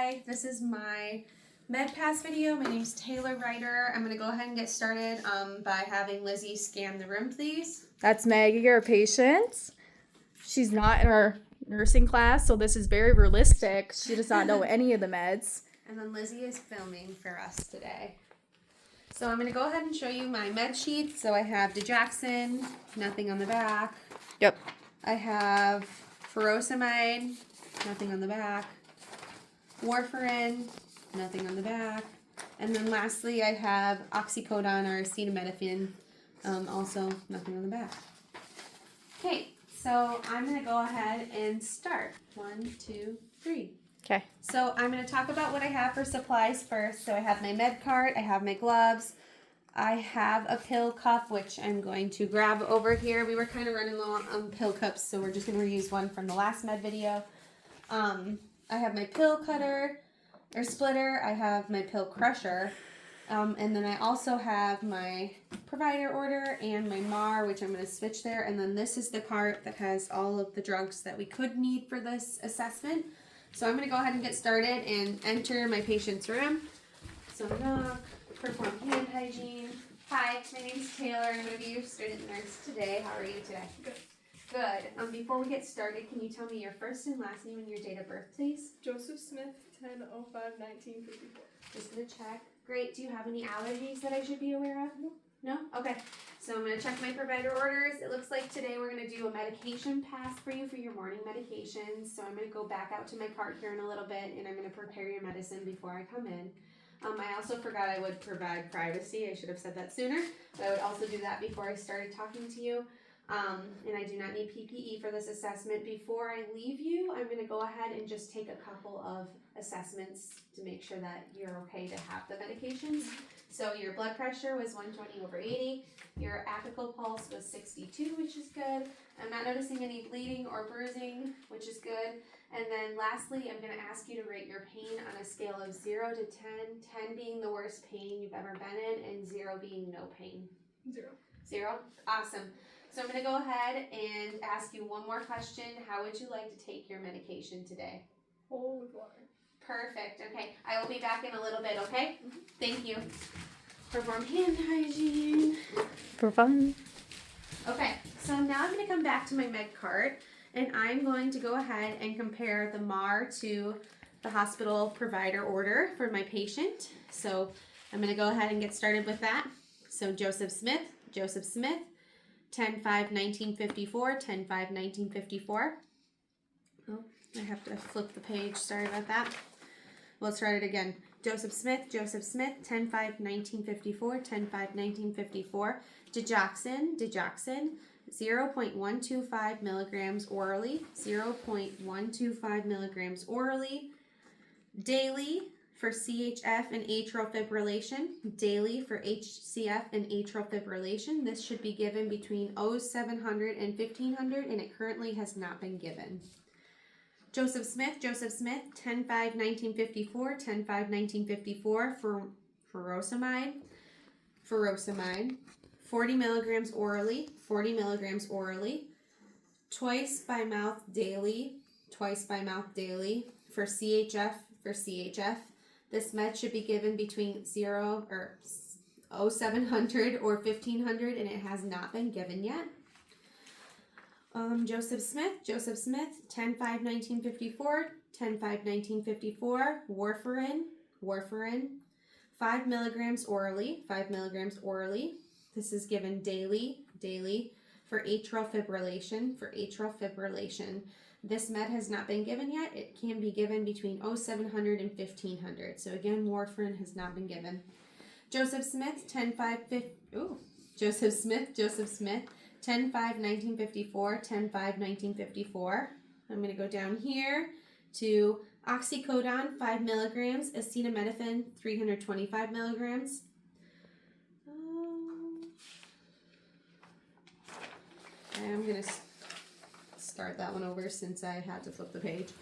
Hi, this is my MedPass video. My name's Taylor Ryder. I'm going to go ahead and get started by having Lizzie scan the room, please. That's Maggie, our patient. She's not in our nursing class, so this is very realistic. She does not know any of the meds. And then Lizzie is filming for us today. So I'm going to go ahead and show you my med sheet. So I have Digoxin, nothing on the back. Yep. I have furosemide, nothing on the back. Warfarin, nothing on the back. And then lastly, I have oxycodone or acetaminophen, also nothing on the back. Okay, so I'm going to go ahead and start. 1, 2, 3. Okay. So I'm going to talk about what I have for supplies first. So I have my med cart, I have my gloves, I have a pill cup, which I'm going to grab over here. We were kind of running low on pill cups, so we're just going to reuse one from the last med video. I have my pill cutter or splitter. I have my pill crusher. And then I also have my provider order and my MAR, which I'm going to switch there. And then this is the cart that has all of the drugs that we could need for this assessment. So I'm going to go ahead and get started and enter my patient's room. So knock, perform hand hygiene. Hi, my name's Taylor. I'm going to be your student nurse today. How are you today? Good. Good. Before we get started, can you tell me your first and last name and your date of birth, please? Joseph Smith, 10/05/1954. Just going to check. Great. Do you have any allergies that I should be aware of? No? Okay. So I'm going to check my provider orders. It looks like today we're going to do a medication pass for you for your morning medications. So I'm going to go back out to my cart here in a little bit, and I'm going to prepare your medicine before I come in. I also forgot I would provide privacy. I should have said that sooner, but I would also do that before I started talking to you. And I do not need PPE for this assessment. Before I leave you, I'm going to go ahead and just take a couple of assessments to make sure that you're okay to have the medications. So your blood pressure was 120/80. Your apical pulse was 62, which is good. I'm not noticing any bleeding or bruising, which is good. And then lastly, I'm going to ask you to rate your pain on a scale of 0 to 10, 10 being the worst pain you've ever been in, and 0 being no pain. 0. 0? Awesome. So I'm going to go ahead and ask you one more question. How would you like to take your medication today? Whole with water. Perfect. Okay. I will be back in a little bit, okay? Thank you. Perform hand hygiene. For fun. Okay. So now I'm going to come back to my med cart, and I'm going to go ahead and compare the MAR to the hospital provider order for my patient. So I'm going to go ahead and get started with that. So Joseph Smith, 10/5/1954, 10/5/1954. Oh, I have to flip the page. Sorry about that. Let's try it again. Joseph Smith, 10/5/1954, 10/5/1954. Digoxin, 0.125 milligrams orally, 0.125 milligrams orally, daily for CHF and atrial fibrillation, daily for HCF and atrial fibrillation. This should be given between 0700 and 1500, and it currently has not been given. Joseph Smith, 10/5/1954, 10/5/1954 for furosemide, 40 milligrams orally, twice by mouth daily for CHF. This med should be given between 0700 or 1500, and it has not been given yet. Joseph Smith, 10/5/1954, 10/5/1954, warfarin, 5 milligrams orally. This is given daily for atrial fibrillation. This med has not been given yet. It can be given between 0700 and 1500. So again, warfarin has not been given. Joseph Smith, 10/5/1954, 10/5/1954. I'm going to go down here to oxycodone, 5 milligrams, acetaminophen, 325 milligrams. I'm going to start that one over since I had to flip the page.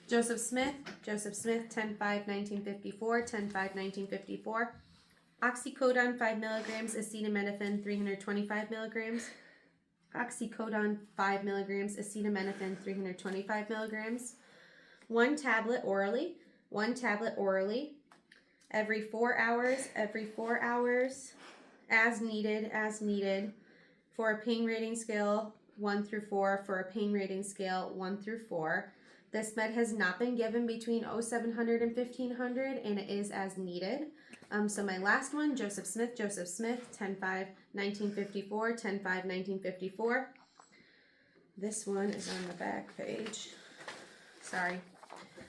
Joseph Smith, 10/5/1954, 10/5/1954. Oxycodone, 5 milligrams, acetaminophen, 325 milligrams. Oxycodone, 5 milligrams, acetaminophen, 325 milligrams. 1 tablet orally. 1 tablet orally, every 4 hours, as needed, for a pain rating scale 1 through 4, for a pain rating scale 1 through 4. This med has not been given between 0700 and 1500, and it is as needed. So my last one, Joseph Smith, 10/5/1954, 10/5/1954. This one is on the back page. Sorry.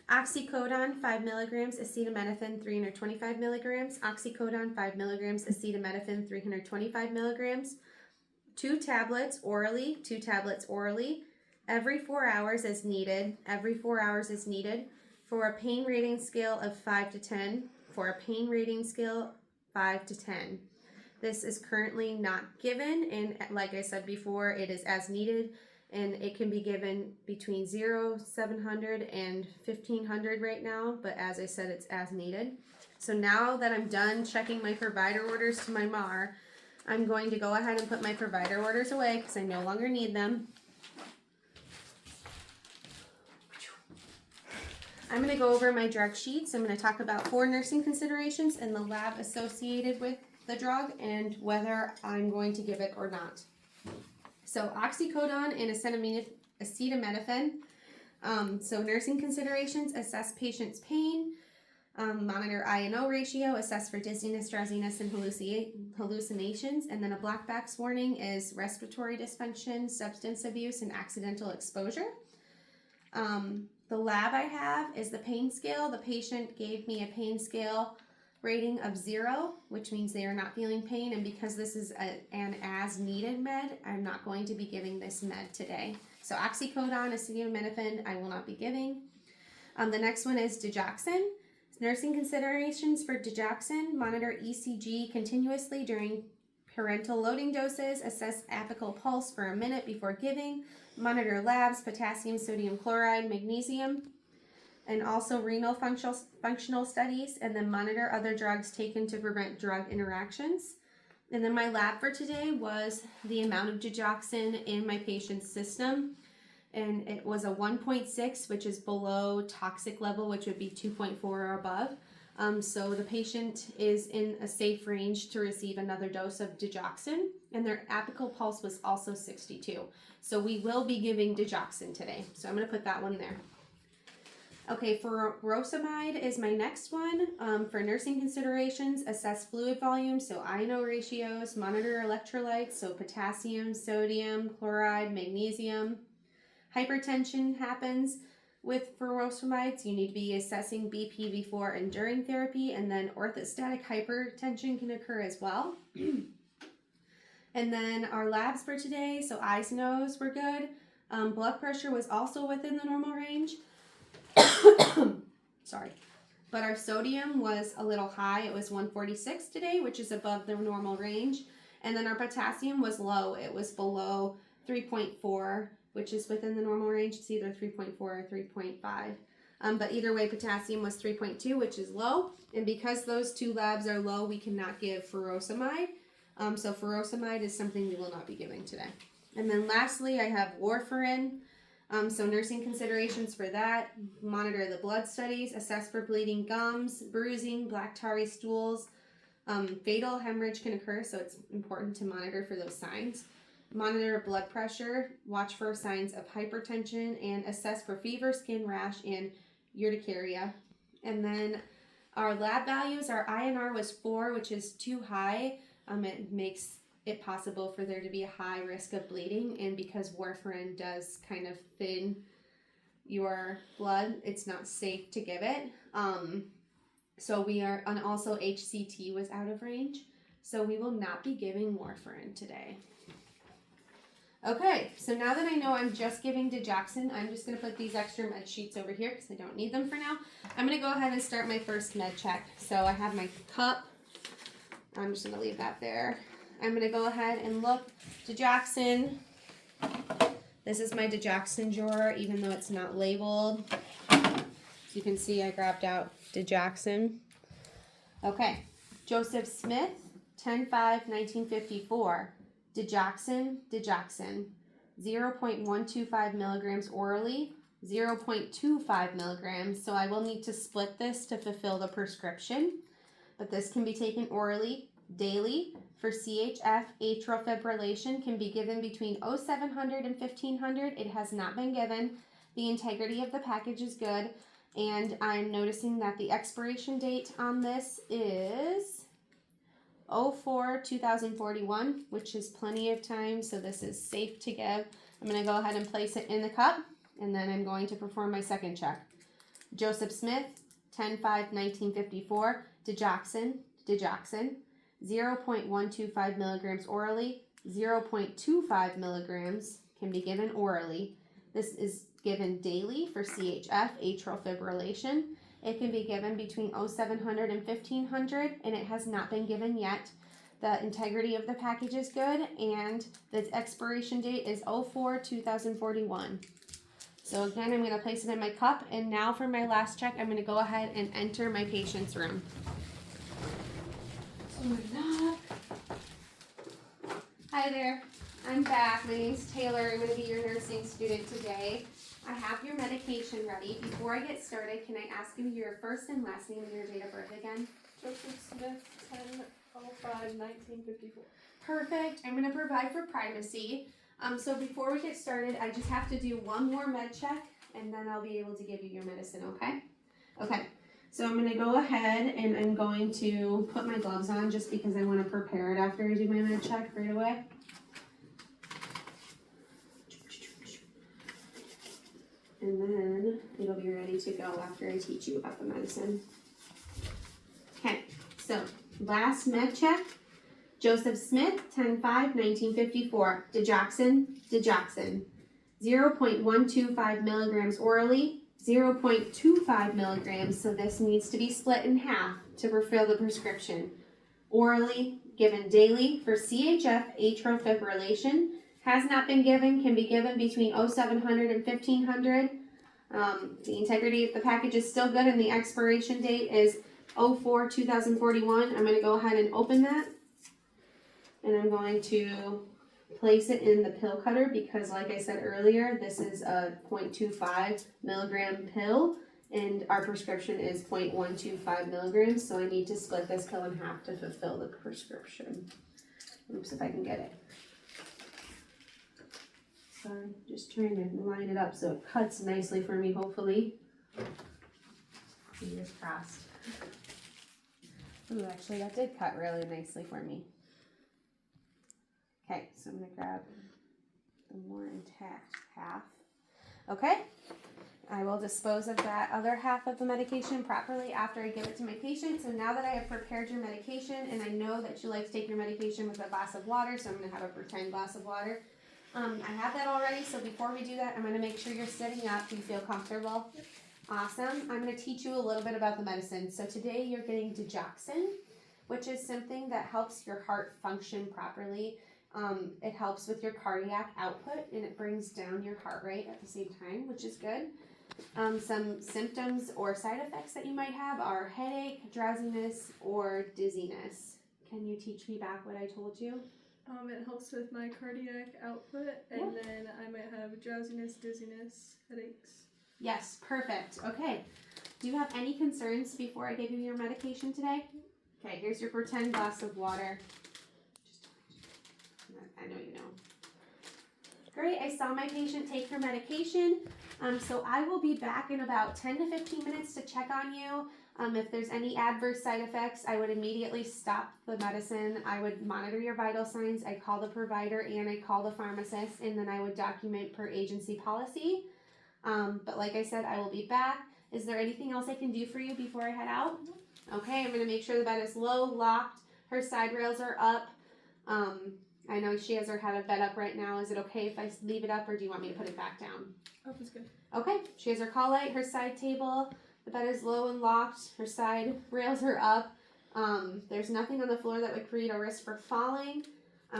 Oxycodone, 5 milligrams, acetaminophen, 325 milligrams. Oxycodone, 5 milligrams, acetaminophen, 325 milligrams. 2 tablets orally, every 4 hours as needed, for a pain rating scale of 5 to 10, This is currently not given, and like I said before, it is as needed, and it can be given between 0700 and 1500 right now, but as I said, it's as needed. So now that I'm done checking my provider orders to my MAR, I'm going to go ahead and put my provider orders away because I no longer need them. I'm going to go over my drug sheets. I'm going to talk about 4 nursing considerations and the lab associated with the drug and whether I'm going to give it or not. So oxycodone and acetaminophen. So nursing considerations: assess patient's pain, monitor I&O ratio, assess for dizziness, drowsiness, and hallucinations. And then a black box warning is respiratory dysfunction, substance abuse, and accidental exposure. The lab I have is the pain scale. The patient gave me a pain scale rating of 0, which means they are not feeling pain. And because this is an as-needed med, I'm not going to be giving this med today. So oxycodone, acetaminophen, I will not be giving. The next one is digoxin. Nursing considerations for digoxin: monitor ECG continuously during parental loading doses, assess apical pulse for a minute before giving, monitor labs, potassium, sodium chloride, magnesium, and also renal functional studies, and then monitor other drugs taken to prevent drug interactions. And then my lab for today was the amount of digoxin in my patient's system, and it was a 1.6, which is below toxic level, which would be 2.4 or above. So the patient is in a safe range to receive another dose of digoxin, and their apical pulse was also 62. So we will be giving digoxin today. So I'm going to put that one there. Okay, furosemide is my next one. For nursing considerations, assess fluid volume, so I&O ratios, monitor electrolytes, so potassium, sodium, chloride, magnesium. Hypertension happens with furosemide, so you need to be assessing BP before and during therapy, and then orthostatic hypertension can occur as well. And then our labs for today, so eyes, nose were good. Blood pressure was also within the normal range. Sorry. But our sodium was a little high. It was 146 today, which is above the normal range. And then our potassium was low. It was below 3.4, which is within the normal range. It's either 3.4 or 3.5. But either way, potassium was 3.2, which is low. And because those two labs are low, we cannot give furosemide. So furosemide is something we will not be giving today. And then lastly, I have warfarin. So nursing considerations for that: monitor the blood studies, assess for bleeding gums, bruising, black tarry stools. Fatal hemorrhage can occur, so it's important to monitor for those signs. Monitor blood pressure, watch for signs of hypertension, and assess for fever, skin rash, and urticaria. And then our lab values, our INR was 4, which is too high. It makes it possible for there to be a high risk of bleeding, and because warfarin does kind of thin your blood, it's not safe to give it. So we are, and also HCT was out of range, so we will not be giving warfarin today. Okay, so now that I know I'm just giving digoxin, I'm just going to put these extra med sheets over here because I don't need them for now. I'm going to go ahead and start my first med check. So I have my cup. I'm just going to leave that there. I'm going to go ahead and look. Digoxin. This is my digoxin drawer, even though it's not labeled. As you can see, I grabbed out digoxin. Okay. Joseph Smith, 10/5/1954. Digoxin, 0.125 milligrams orally, 0.25 milligrams. So I will need to split this to fulfill the prescription, but this can be taken orally daily. For CHF, atrial fibrillation can be given between 0700 and 1500. It has not been given. The integrity of the package is good, and I'm noticing that the expiration date on this is 04/2041, which is plenty of time, so this is safe to give. I'm going to go ahead and place it in the cup, and then I'm going to perform my second check. Joseph Smith, 10/5/1954, digoxin, 0.125 milligrams orally, 0.25 milligrams can be given orally. This is given daily for CHF, atrial fibrillation. It can be given between 0700 and 1500, and it has not been given yet. The integrity of the package is good, and the expiration date is 04/2041. So again, I'm going to place it in my cup, and now for my last check, I'm going to go ahead and enter my patient's room. Hi there, I'm back. My name's Taylor. I'm going to be your nursing student today. I have your medication ready. Before I get started, can I ask you your first and last name and your date of birth again? Joseph Smith, 10/05/1954. Perfect. I'm going to provide for privacy. So before we get started, I just have to do one more med check, and then I'll be able to give you your medicine, okay? Okay. So I'm going to go ahead and I'm going to put my gloves on just because I want to prepare it after I do my med check right away. And then it'll be ready to go after I teach you about the medicine. Okay, so last med check. Joseph Smith, 10/5/1954, digoxin, 0.125 milligrams orally, 0.25 milligrams, so this needs to be split in half to fulfill the prescription. Orally, given daily for CHF, atrial fibrillation, has not been given, can be given between 0700 and 1500. The integrity of the package is still good, and the expiration date is 04/2041. I'm going to go ahead and open that. And I'm going to place it in the pill cutter because, like I said earlier, this is a 0.25 milligram pill, and our prescription is 0.125 milligrams, so I need to split this pill in half to fulfill the prescription. Oops, if I can get it. Sorry, just trying to line it up so it cuts nicely for me, hopefully. Fingers crossed. Ooh, actually, that did cut really nicely for me. Okay, so I'm going to grab the more intact half. Okay, I will dispose of that other half of the medication properly after I give it to my patient. So now that I have prepared your medication, and I know that you like to take your medication with a glass of water, so I'm going to have a pretend glass of water. I have that already, so before we do that, I'm going to make sure you're sitting up. Do you feel comfortable? Awesome. I'm going to teach you a little bit about the medicine. So today you're getting digoxin, which is something that helps your heart function properly. It helps with your cardiac output, and it brings down your heart rate at the same time, which is good. Some symptoms or side effects that you might have are headache, drowsiness, or dizziness. Can you teach me back what I told you? It helps with my cardiac output, and then I might have drowsiness, dizziness, headaches. Yes, perfect. Okay. Do you have any concerns before I give you your medication today? Okay, here's your pretend glass of water. I know you know. Great, I saw my patient take her medication. So I will be back in about 10 to 15 minutes to check on you. If there's any adverse side effects, I would immediately stop the medicine. I would monitor your vital signs. I call the provider and I call the pharmacist, and then I would document per agency policy. But like I said, I will be back. Is there anything else I can do for you before I head out? Okay, I'm going to make sure the bed is low, locked. Her side rails are up. I know she has her head of bed up right now. Is it okay if I leave it up, or do you want me to put it back down? Up is good. Okay, she has her call light, her side table. The bed is low and locked. Her side rails are up. There's nothing on the floor that would create a risk for falling.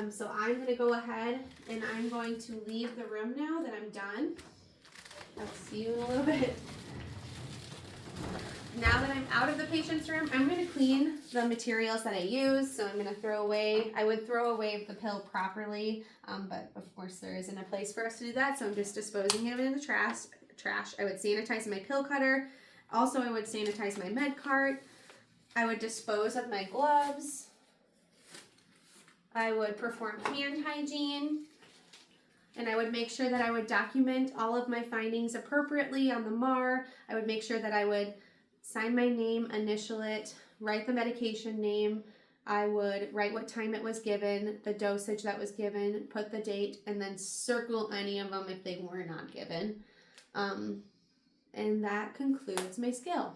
So I'm going to go ahead and I'm going to leave the room now that I'm done. I'll see you in a little bit. Now that I'm out of the patient's room, I'm going to clean the materials that I use. So I'm going to throw away, I would throw away the pill properly, but of course there isn't a place for us to do that. So I'm just disposing it in the trash. I would sanitize my pill cutter. Also, I would sanitize my med cart. I would dispose of my gloves. I would perform hand hygiene. And I would make sure that I would document all of my findings appropriately on the MAR. I would make sure that I would sign my name, initial it, write the medication name. I would write what time it was given, the dosage that was given, put the date, and then circle any of them if they were not given. And that concludes my skill.